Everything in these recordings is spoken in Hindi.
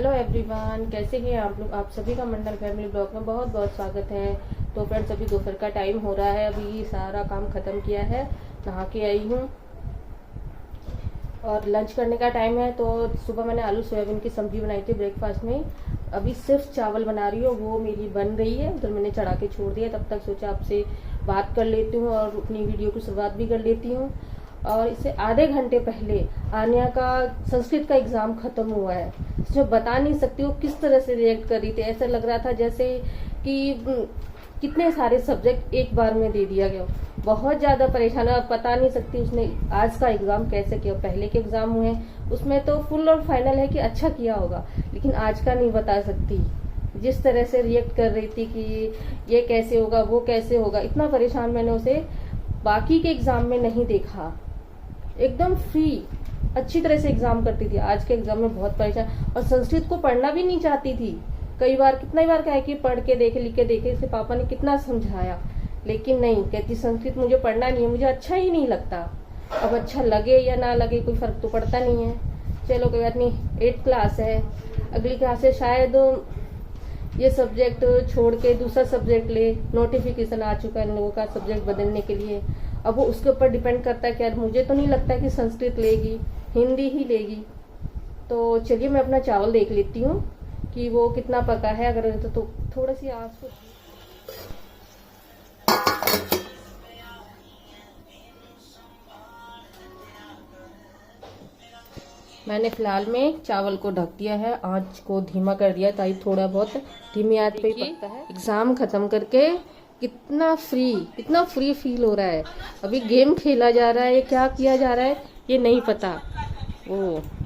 हेलो एवरीवन, कैसे हैं आप लोग। आप सभी का मंडल फैमिली ब्लॉग में बहुत बहुत स्वागत है। तो फ्रेंड्स, अभी दोपहर का टाइम हो रहा है। अभी सारा काम ख़त्म किया है, नहा के आई हूँ और लंच करने का टाइम है। तो सुबह मैंने आलू सोयाबीन की सब्जी बनाई थी ब्रेकफास्ट में। अभी सिर्फ चावल बना रही हूँ, वो मेरी बन रही है। उधर मैंने चढ़ा के छोड़ दिया। तब तक सोचा आपसे बात कर लेती हूँ और अपनी वीडियो की शुरुआत भी कर लेती हूँ। और इससे आधे घंटे पहले आन्या का संस्कृत का एग्जाम खत्म हुआ है। जो बता नहीं सकती वो किस तरह से रिएक्ट कर रही थी। ऐसा लग रहा था जैसे कि कितने सारे सब्जेक्ट एक बार में दे दिया गया। बहुत ज्यादा परेशान है। बता नहीं सकती उसने आज का एग्जाम कैसे किया। पहले के एग्जाम हुए उसमें तो फुल और फाइनल है कि अच्छा किया होगा, लेकिन आज का नहीं बता सकती। जिस तरह से रिएक्ट कर रही थी कि ये कैसे होगा, वो कैसे होगा, इतना परेशान मैंने उसे बाकी के एग्जाम में नहीं देखा। एकदम फ्री अच्छी तरह से एग्जाम करती थी। आज के एग्जाम में बहुत परेशान, और संस्कृत को पढ़ना भी नहीं चाहती थी। कई बार कितना बार कहा कि पढ़ के देखे, लिख के देखे। इसे पापा ने कितना समझाया, लेकिन नहीं, कहती संस्कृत मुझे पढ़ना नहीं है, मुझे अच्छा ही नहीं लगता। अब अच्छा लगे या ना लगे कोई फर्क तो पड़ता नहीं है। चलो कोई बात नहीं, 8th क्लास है, अगली क्लास से शायद ये सब्जेक्ट छोड़ के दूसरा सब्जेक्ट ले। नोटिफिकेशन आ चुका है इन लोगों का सब्जेक्ट बदलने के लिए। अब वो उसके ऊपर डिपेंड करता है कि यार मुझे तो नहीं लगता कि संस्कृत लेगी, हिंदी ही लेगी। तो चलिए मैं अपना चावल देख लेती हूँ कि वो कितना पका है। अगर तो थोड़ा सी आँच को मैंने फिलहाल में चावल को ढक दिया है, आंच को धीमा कर दिया ताकि थोड़ा बहुत धीमी आंच पे ही पकता है। एग्जाम खत्म करके कितना फ्री फील हो रहा है। अभी गेम खेला जा रहा है, क्या किया जा रहा है ये नहीं पता। ओ,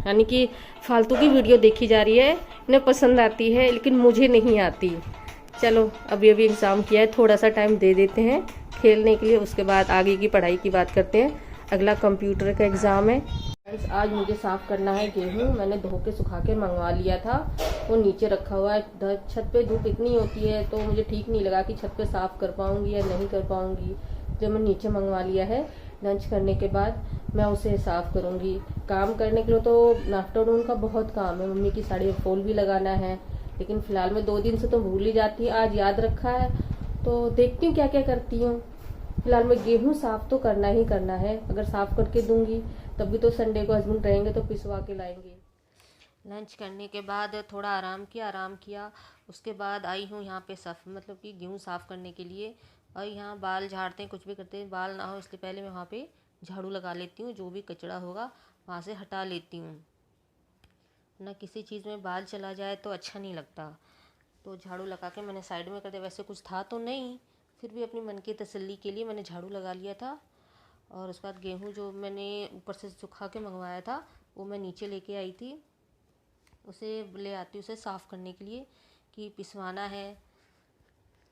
यानी कि फालतू की वीडियो देखी जा रही है। इन्हें पसंद आती है लेकिन मुझे नहीं आती। चलो अभी अभी एग्ज़ाम किया है, थोड़ा सा टाइम दे देते हैं खेलने के लिए, उसके बाद आगे की पढ़ाई की बात करते हैं। अगला कंप्यूटर का एग्ज़ाम है। फ्रेंड्स, आज मुझे साफ़ करना है गेहूँ। मैंने धो के सुखा के मंगवा लिया था, वो नीचे रखा हुआ है। छत पे धूप इतनी होती है तो मुझे ठीक नहीं लगा कि छत पे साफ़ कर पाऊँगी या नहीं कर पाऊँगी, जो मैं नीचे मंगवा लिया है। लंच करने के बाद मैं उसे साफ़ करूँगी। काम करने के लिए तो आफ्टरनून का बहुत काम है। मम्मी की साड़ी में फॉल भी लगाना है, लेकिन फिलहाल मैं 2 दिन से तो भूल ही जाती है। आज याद रखा है तो देखती हूँ क्या क्या करती हूँ। फिलहाल मैं गेहूँ साफ तो करना ही करना है। अगर साफ करके दूंगी तभी तो संडे को हस्बैंड रहेंगे तो पिसवा के लाएंगे। लंच करने के बाद थोड़ा आराम किया। उसके बाद आई हूँ यहाँ पे मतलब कि गेहूँ साफ़ करने के लिए। और यहाँ बाल झाड़ते हैं, कुछ भी करते हैं, बाल ना हो इसलिए पहले मैं वहाँ पे झाड़ू लगा लेती हूँ। जो भी कचरा होगा वहाँ से हटा लेती हूँ, ना किसी चीज़ में बाल चला जाए तो अच्छा नहीं लगता। तो झाड़ू लगा के मैंने साइड में कर दिया। वैसे कुछ था तो नहीं, फिर भी अपनी मन की तसल्ली के लिए मैंने झाड़ू लगा लिया था। और उसके बाद गेहूँ जो मैंने ऊपर से सुखा के मंगवाया था वो मैं नीचे लेके आई थी। उसे ले आती उसे साफ़ करने के लिए कि पिसवाना है।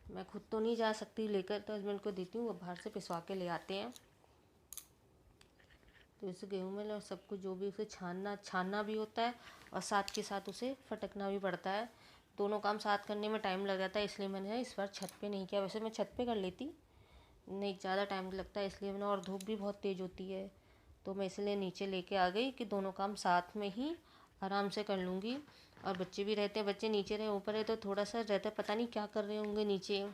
मैं खुद तो नहीं जा सकती लेकर, तो हस्बैंड को देती हूँ, वो बाहर से पिसवा के ले आते हैं। तो इस गेहूँ में सब कुछ जो भी उसे छानना भी होता है और साथ के साथ उसे फटकना भी पड़ता है। दोनों काम साथ करने में टाइम लग जाता है, इसलिए मैंने इस बार छत पे नहीं किया। वैसे मैं छत पे कर लेती, नहीं ज़्यादा टाइम लगता है इसलिए मैंने, और धूप भी बहुत तेज़ होती है तो मैं इसलिए नीचे लेके आ गई कि दोनों काम साथ में ही आराम से कर लूँगी। और बच्चे भी रहते हैं, बच्चे नीचे रहे ऊपर है तो थोड़ा सा रहता है, पता नहीं क्या कर रहे होंगे नीचे,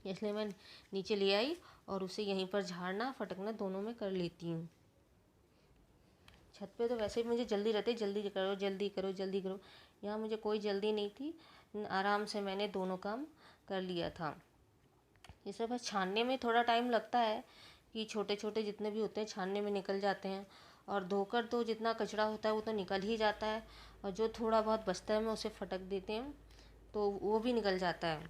इसलिए मैं नीचे ले आई और उसे यहीं पर झाड़ना फटकना दोनों में कर लेती हूँ। छत पे तो वैसे भी मुझे जल्दी रहती है, जल्दी करो जल्दी करो जल्दी करो। यहाँ मुझे कोई जल्दी नहीं थी, आराम से मैंने दोनों काम कर लिया था। इसे बस छानने में थोड़ा टाइम लगता है कि छोटे छोटे जितने भी होते हैं छानने में निकल जाते हैं। और धोकर तो जितना कचरा होता है वो तो निकल ही जाता है, और जो थोड़ा बहुत बचता है मैं उसे फटक देते हैं तो वो भी निकल जाता है।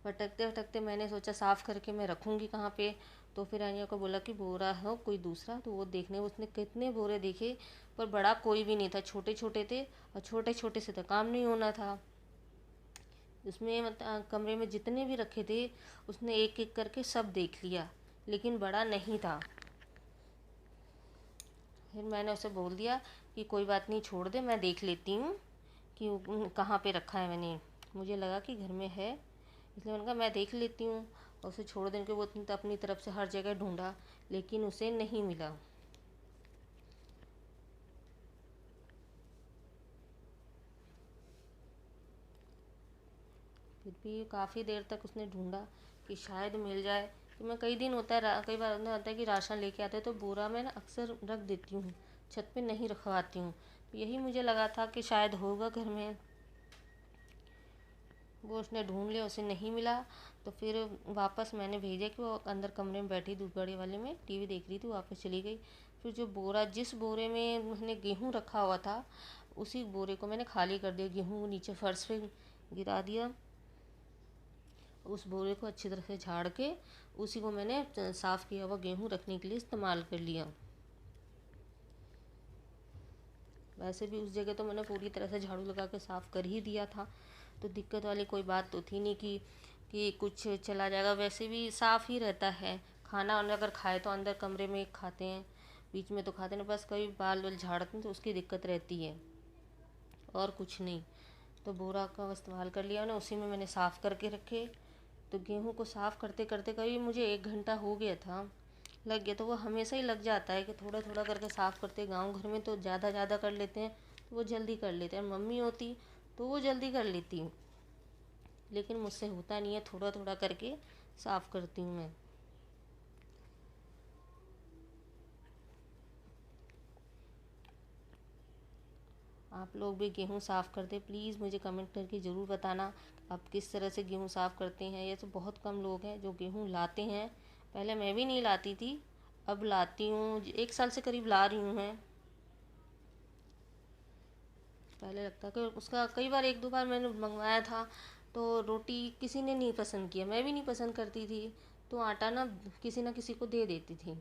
फटकते फटकते मैंने सोचा साफ़ करके मैं रखूँगी कहाँ पे। तो फिर अनिया को बोला कि बोरा हो कोई दूसरा, तो वो देखने उसने कितने बोरे देखे पर बड़ा कोई भी नहीं था, छोटे छोटे थे और छोटे छोटे से तो काम नहीं होना था। उसमें मतलब कमरे में जितने भी रखे थे उसने एक एक करके सब देख लिया, लेकिन बड़ा नहीं था। फिर मैंने उसे बोल दिया कि कोई बात नहीं छोड़ दे, मैं देख लेती हूँ कि कहाँ पे रखा है। मैंने मुझे लगा कि घर में है इसलिए मैंने कहा मैं देख लेती हूँ। और उसे छोड़ देने के वो अपनी तरफ से हर जगह ढूंढा लेकिन उसे नहीं मिला। फिर भी काफ़ी देर तक उसने ढूंढा कि शायद मिल जाए। तो मैं कई दिन कई बार होता है कि राशन लेके आते हैं तो बोरा मैं ना अक्सर रख देती हूँ, छत पे नहीं रखवाती हूँ। यही मुझे लगा था कि शायद होगा घर में, वो उसने ढूंढ लिया, उसे नहीं मिला। तो फिर वापस मैंने भेजा कि वो अंदर कमरे में बैठी दूसरे वाले में टीवी देख रही थी, वापस चली गई। फिर जो बोरा, जिस बोरे में मैंने गेहूँ रखा हुआ था, उसी बोरे को मैंने खाली कर दिया, गेहूँ नीचे फर्श पे गिरा दिया। उस बोरे को अच्छी तरह से झाड़ के उसी को मैंने साफ़ किया हुआ गेहूँ रखने के लिए इस्तेमाल कर लिया। वैसे भी उस जगह तो मैंने पूरी तरह से झाड़ू लगा के साफ़ कर ही दिया था, तो दिक्कत वाली कोई बात तो थी नहीं कि कुछ चला जाएगा। वैसे भी साफ़ ही रहता है। खाना अगर खाए तो अंदर कमरे में खाते हैं, बीच में तो खाते नहीं, बस कभी बाल वाल झाड़ते हैं तो उसकी दिक्कत रहती है, और कुछ नहीं। तो बोरा का इस्तेमाल कर लिया ना, उसी में मैंने साफ़ करके रखे। तो गेहूँ को साफ़ करते करते कभी मुझे 1 घंटा हो गया था, लग गया। तो वो हमेशा ही लग जाता है कि थोड़ा थोड़ा करके साफ़ करते। गांव घर में तो ज़्यादा कर लेते हैं, तो वो जल्दी कर लेते हैं। मम्मी होती तो वो जल्दी कर लेती, लेकिन मुझसे होता नहीं है, थोड़ा थोड़ा करके साफ़ करती हूँ मैं। आप लोग भी गेहूँ साफ़ करते, प्लीज़ मुझे कमेंट करके ज़रूर बताना आप किस तरह से गेहूँ साफ़ करते हैं। ये तो बहुत कम लोग हैं जो गेहूँ लाते हैं। पहले मैं भी नहीं लाती थी, अब लाती हूँ, 1 साल से करीब ला रही हूँ मैं। पहले लगता कि उसका कई बार 1-2 बार मैंने मंगवाया था, तो रोटी किसी ने नहीं पसंद किया, मैं भी नहीं पसंद करती थी, तो आटा ना किसी को दे देती थी।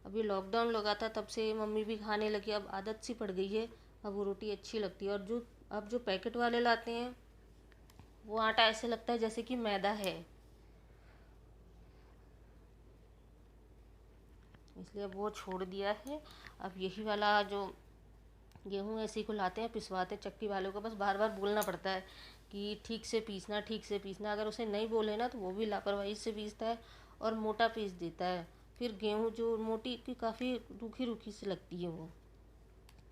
अभी लॉकडाउन लगा था, तब से मम्मी भी खाने लगी, अब आदत सी पड़ गई है, अब वो रोटी अच्छी लगती है। और अब जो पैकेट वाले लाते हैं, वो आटा ऐसे लगता है जैसे कि मैदा है, इसलिए अब वो छोड़ दिया है। अब यही वाला जो गेहूँ ऐसे को लाते हैं, पिसवाते हैं, चक्की वालों को बस बार बार बोलना पड़ता है कि ठीक से पीसना, ठीक से पीसना। अगर उसे नहीं बोले ना तो वो भी लापरवाही से पीसता है और मोटा पीस देता है। फिर गेहूँ जो मोटी की काफ़ी रूखी रूखी से लगती है वो,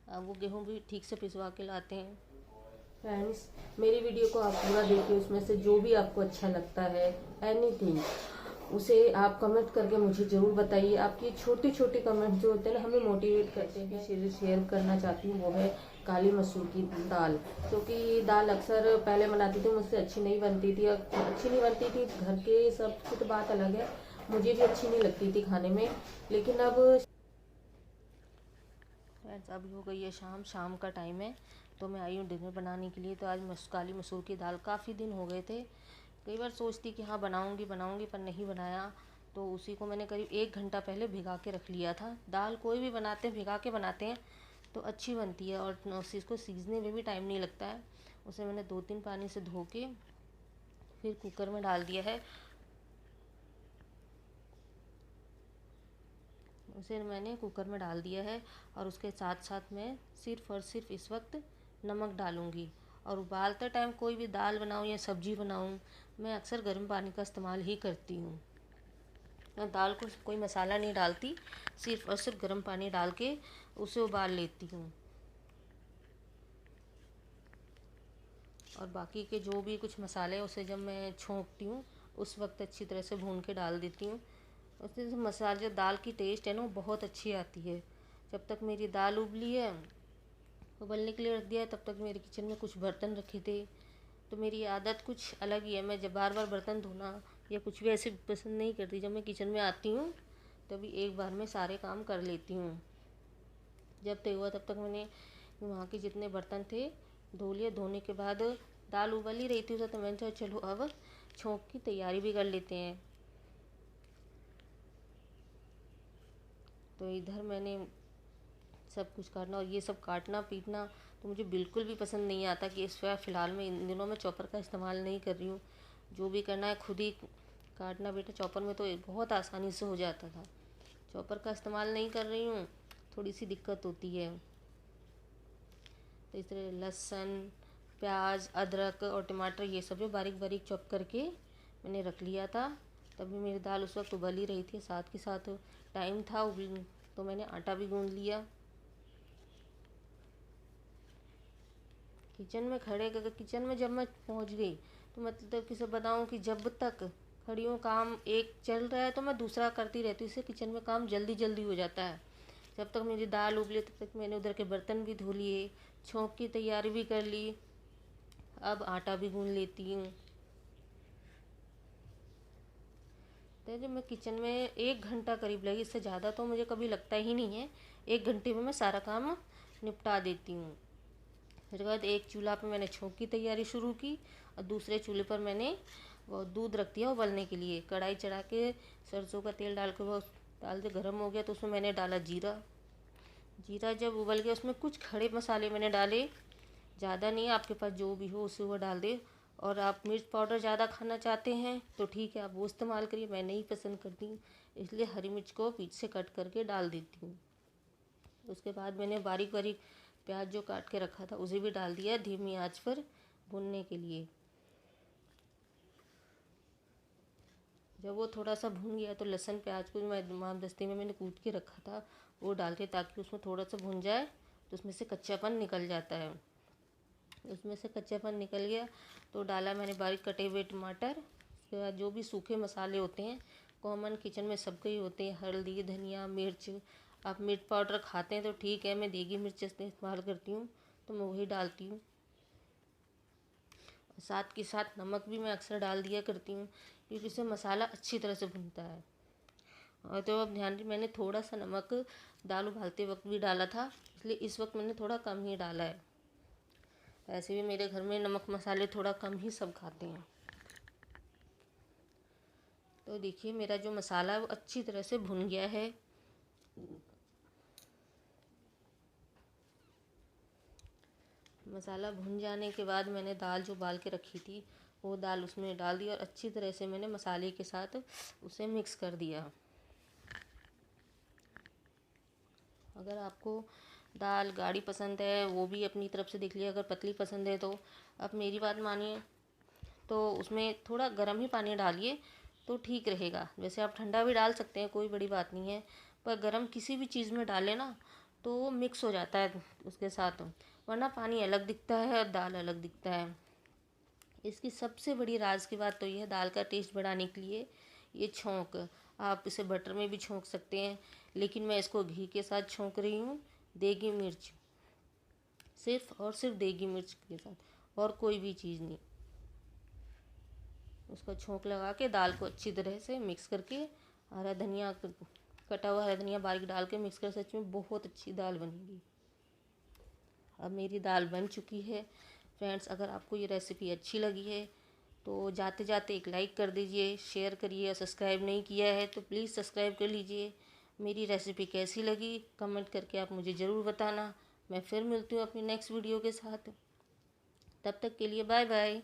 अब वो गेहूँ भी ठीक से पिसवा के लाते हैं। फ्रेंड्स, मेरी वीडियो को आप पूरा देखिए, उसमें से जो भी आपको अच्छा लगता है, एनीथिंग, उसे आप कमेंट करके मुझे ज़रूर बताइए। आपकी छोटी छोटी कमेंट जो होते हैं ना, हमें मोटिवेट करते हैं। शेयर करना चाहती हूँ वो है काली मसूर की दाल, क्योंकि ये दाल अक्सर पहले बनाती थी, मुझसे अच्छी नहीं बनती थी। घर के सब की तो बात अलग है, मुझे भी अच्छी नहीं लगती थी खाने में। लेकिन अब फ्रेंड्स, अभी हो गई है शाम का टाइम है, तो मैं आई हूँ डिनर बनाने के लिए। तो आज काली मसूर की दाल, काफ़ी दिन हो गए थे, कई बार सोचती कि हाँ बनाऊँगी पर नहीं बनाया। तो उसी को मैंने करीब 1 घंटा पहले भिगा के रख लिया था। दाल कोई भी बनाते हैं भिगा के बनाते हैं तो अच्छी बनती है, और उसको सीजने में भी टाइम नहीं लगता है। उसे मैंने 2-3 पानी से धो के फिर कुकर में डाल दिया है। उसे मैंने कुकर में डाल दिया है, और उसके साथ साथ मैं सिर्फ़ और सिर्फ इस वक्त नमक डालूँगी। और उबालते टाइम कोई भी दाल बनाऊँ या सब्ज़ी बनाऊँ, मैं अक्सर गर्म पानी का इस्तेमाल ही करती हूँ। मैं दाल को कोई मसाला नहीं डालती, सिर्फ़ और सिर्फ गर्म पानी डाल के उसे उबाल लेती हूँ। और बाकी के जो भी कुछ मसाले, उसे जब मैं छोंकती हूँ उस वक्त अच्छी तरह से भून के डाल देती हूँ। उससे जो मसाले, जो दाल की टेस्ट है ना, वो बहुत अच्छी आती है। जब तक मेरी दाल उबली है, उबलने के लिए रख दिया है, तब तक मेरे किचन में कुछ बर्तन रखे थे। तो मेरी आदत कुछ अलग ही है, मैं जब बार बार बर्तन धोना या कुछ भी ऐसे पसंद नहीं करती। जब मैं किचन में आती हूँ तभी एक बार में सारे काम कर लेती हूँ। जब तक हुआ तब तक मैंने वहाँ के जितने बर्तन थे धो लिए। धोने के बाद दाल उबल ही रही थी उसे, तो मैंने सोचा चलो अब छोंक की तैयारी भी कर लेते हैं। तो इधर मैंने सब कुछ काटना, और ये सब काटना पीटना तो मुझे बिल्कुल भी पसंद नहीं आता। कि इस फ़िलहाल में इन दिनों में चॉपर का इस्तेमाल नहीं कर रही हूँ, जो भी करना है खुद ही काटना पीटना। चॉपर में तो बहुत आसानी से हो जाता था, चॉपर का इस्तेमाल नहीं कर रही हूँ, थोड़ी सी दिक्कत होती है। तो इस तरह लहसुन, प्याज, अदरक और टमाटर, ये सब जो बारीक बारीक चॉप करके मैंने रख लिया था। तभी मेरी दाल उस वक्त उबल ही रही थी, साथ के साथ टाइम था तो मैंने आटा भी गूंद लिया। किचन में खड़े कर किचन में जब मैं पहुंच गई तो मतलब किसे बताऊं कि जब तक खड़ी हूँ काम एक चल रहा है तो मैं दूसरा करती रहती हूँ। इससे किचन में काम जल्दी जल्दी हो जाता है। जब तक मेरी दाल उबली तब तक मैंने उधर के बर्तन भी धो लिए, छोंक की तैयारी भी कर ली। अब आटा भी गूंद लेती हूँ। तो जब मैं किचन में 1 घंटा करीब लगी, इससे ज़्यादा तो मुझे कभी लगता ही नहीं है। 1 घंटे में मैं सारा काम निपटा देती हूँ। उसके बाद एक चूल्हा पे मैंने छोंक की तैयारी शुरू की और दूसरे चूल्हे पर मैंने वो दूध रख दिया उबलने के लिए। कढ़ाई चढ़ा के सरसों का तेल डाल के वो डाल के गर्म हो गया तो उसमें मैंने डाला जीरा। जीरा जब उबल गया उसमें कुछ खड़े मसाले मैंने डाले, ज़्यादा नहीं, आपके पास जो भी हो उसे वो डाल दे। और आप मिर्च पाउडर ज़्यादा खाना चाहते हैं तो ठीक है, आप वो इस्तेमाल करिए। मैं नहीं पसंद करती हूँ इसलिए हरी मिर्च को बीच से कट करके डाल देती हूँ। उसके बाद मैंने बारीक बारीक प्याज जो काट के रखा था उसे भी डाल दिया धीमी आंच पर भूनने के लिए। जब वो थोड़ा सा भून गया तो लहसुन प्याज को मैं इमामदस्ते में मैंने कूट के रखा था वो डाल के, ताकि उसमें थोड़ा सा भुन जाए तो उसमें से कच्चापन निकल जाता है। उसमें से कच्चापन निकल गया तो डाला मैंने बारीक कटे हुए टमाटर। उसके बाद जो भी सूखे मसाले होते हैं कॉमन किचन में सबके ही होते हैं, हल्दी, धनिया, मिर्च। आप मिर्च पाउडर खाते हैं तो ठीक है, मैं देगी मिर्च इस्तेमाल करती हूँ तो मैं वही डालती हूँ। साथ के साथ नमक भी मैं अक्सर डाल दिया करती हूँ क्योंकि इससे मसाला अच्छी तरह से भुनता है। और तो अब ध्यान रही, मैंने थोड़ा सा नमक दाल उबालते वक्त भी डाला था, इसलिए इस वक्त मैंने थोड़ा कम ही डाला है। ऐसे भी मेरे घर में नमक मसाले थोड़ा कम ही सब खाते हैं। तो देखिए मेरा जो मसाला है वो अच्छी तरह से भुन गया है। मसाला भुन जाने के बाद मैंने दाल जो उबाल के रखी थी वो दाल उसमें डाल दी और अच्छी तरह से मैंने मसाले के साथ उसे मिक्स कर दिया। अगर आपको दाल गाढ़ी पसंद है वो भी अपनी तरफ से देख लिया, अगर पतली पसंद है तो आप मेरी बात मानिए तो उसमें थोड़ा गर्म ही पानी डालिए तो ठीक रहेगा। वैसे आप ठंडा भी डाल सकते हैं, कोई बड़ी बात नहीं है, पर गर्म किसी भी चीज़ में डालें ना तो वो मिक्स हो जाता है उसके साथ, वरना पानी अलग दिखता है और दाल अलग दिखता है। इसकी सबसे बड़ी राज की बात तो ये है, दाल का टेस्ट बढ़ाने के लिए ये छोंक। आप इसे बटर में भी छोंक सकते हैं लेकिन मैं इसको घी के साथ छोंक रही हूँ, देगी मिर्च, सिर्फ और सिर्फ देगी मिर्च के साथ और कोई भी चीज़ नहीं। उसका छोंक लगा के दाल को अच्छी तरह से मिक्स करके हरा धनिया, कटा हुआ हरा धनिया बारीक डाल के मिक्स कर, सच में बहुत अच्छी दाल बनेगी। अब मेरी दाल बन चुकी है। फ्रेंड्स, अगर आपको ये रेसिपी अच्छी लगी है तो जाते जाते एक लाइक कर दीजिए, शेयर करिए और सब्सक्राइब नहीं किया है तो प्लीज़ सब्सक्राइब कर लीजिए। मेरी रेसिपी कैसी लगी कमेंट करके आप मुझे ज़रूर बताना। मैं फिर मिलती हूँ अपनी नेक्स्ट वीडियो के साथ। तब तक के लिए बाय बाय।